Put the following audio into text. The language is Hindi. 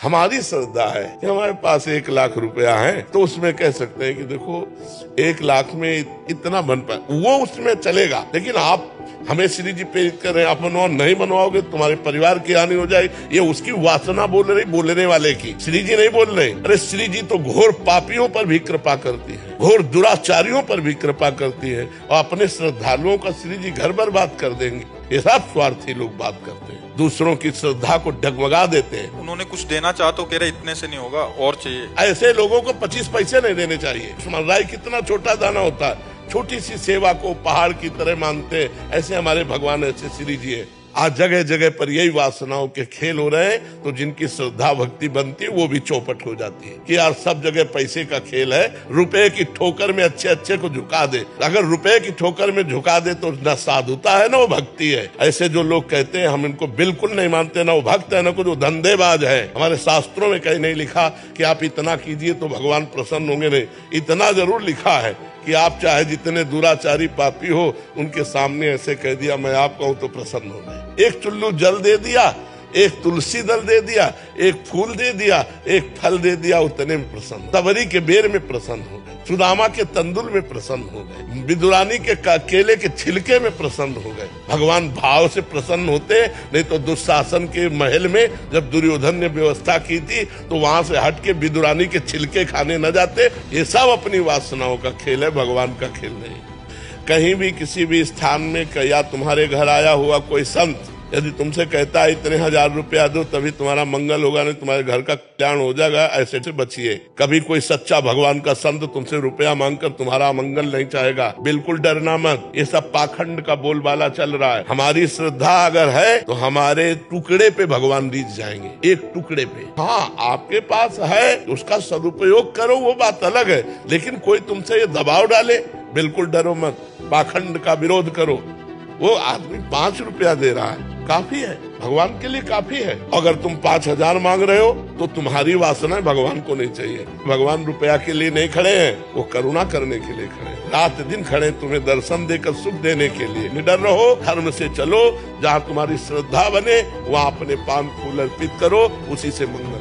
हमारी श्रद्धा है कि हमारे पास 1 लाख रुपया है तो उसमें कह सकते हैं कि देखो 1 लाख में इतना बन पाए, वो उसमें चलेगा। लेकिन आप हमें श्री जी प्रेरित कर रहे हैं, आप मनवाओ, नहीं मनवाओगे तुम्हारे परिवार की हानि हो जाएगी। ये उसकी वासना बोल रही, बोलने वाले की। श्री जी नहीं बोल रहे। अरे श्री जी तो घोर पापियों पर भी कृपा करती है, घोर दुराचारियों पर भी कृपा करती है, और अपने श्रद्धालुओं का श्री जी घर बर्बाद कर देंगे। ये सब स्वार्थी लोग बात करते हैं, दूसरों की श्रद्धा को डगमगा देते हैं। उन्होंने कुछ देना चाहा तो कह रहे इतने से नहीं होगा और चाहिए। ऐसे लोगों को 25 पैसे नहीं देने चाहिए। राय कितना छोटा दाना होता है, छोटी सी सेवा को पहाड़ की तरह मानते। ऐसे हमारे भगवान ऐसे श्री जी है। आज जगह जगह पर यही वासनाओं के खेल हो रहे हैं, तो जिनकी श्रद्धा भक्ति बनती है वो भी चौपट हो जाती है कि यार सब जगह पैसे का खेल है। रुपए की ठोकर में अच्छे अच्छे को झुका दे। अगर रुपए की ठोकर में झुका दे तो न साधुता है, न वो भक्ति है। ऐसे जो लोग कहते हैं हम इनको बिल्कुल नहीं मानते, ना वो भक्त है, ना कुछ, वो धंधेबाज है। हमारे शास्त्रों में कहीं नहीं लिखा कि आप इतना कीजिए तो भगवान प्रसन्न होंगे, नहीं। इतना जरूर लिखा है कि आप चाहे जितने दुराचारी पापी हो उनके सामने ऐसे कह दिया मैं आपका हूं तो प्रसन्न हो गए। एक चुल्लू जल दे दिया, एक तुलसी दल दे दिया, एक फूल दे दिया, एक फल दे दिया, उतने में प्रसन्न। तवरी के बेर में प्रसन्न हो गए, सुदामा के तंदुल में प्रसन्न हो गए, विदुरानी के केले के छिलके में प्रसन्न हो गए। भगवान भाव से प्रसन्न होते। नहीं तो दुशासन के महल में जब दुर्योधन ने व्यवस्था की थी तो वहां से हट के विदुरानी के छिलके खाने न जाते। ये सब अपनी वासनाओं का खेल है, भगवान का खेल नहीं। कहीं भी किसी भी स्थान में या तुम्हारे घर आया हुआ कोई संत यदि तुमसे कहता है इतने 1000 रुपया दो तभी तुम्हारा मंगल होगा, नहीं तुम्हारे घर का कल्याण हो जाएगा, ऐसे से बचिए। कभी कोई सच्चा भगवान का संत तुमसे रुपया मांगकर तुम्हारा मंगल नहीं चाहेगा, बिल्कुल डरना मत। ये सब पाखंड का बोलबाला चल रहा है। हमारी श्रद्धा अगर है तो हमारे टुकड़े पे भगवान रीझ जाएंगे, एक टुकड़े पे। हाँ, आपके पास है उसका सदुपयोग करो, वो बात अलग है। लेकिन कोई तुमसे ये दबाव डाले, बिल्कुल डरो मत, पाखंड का विरोध करो। वो आदमी 5 रुपया दे रहा है, काफी है, भगवान के लिए काफी है। अगर तुम 5000 मांग रहे हो तो तुम्हारी वासना भगवान को नहीं चाहिए। भगवान रुपया के लिए नहीं खड़े हैं, वो करुणा करने के लिए खड़े हैं। रात दिन खड़े तुम्हें दर्शन देकर सुख देने के लिए। निडर रहो, धर्म से चलो, जहाँ तुम्हारी श्रद्धा बने वहाँ अपने पान फूल अर्पित करो, उसी से मंगल।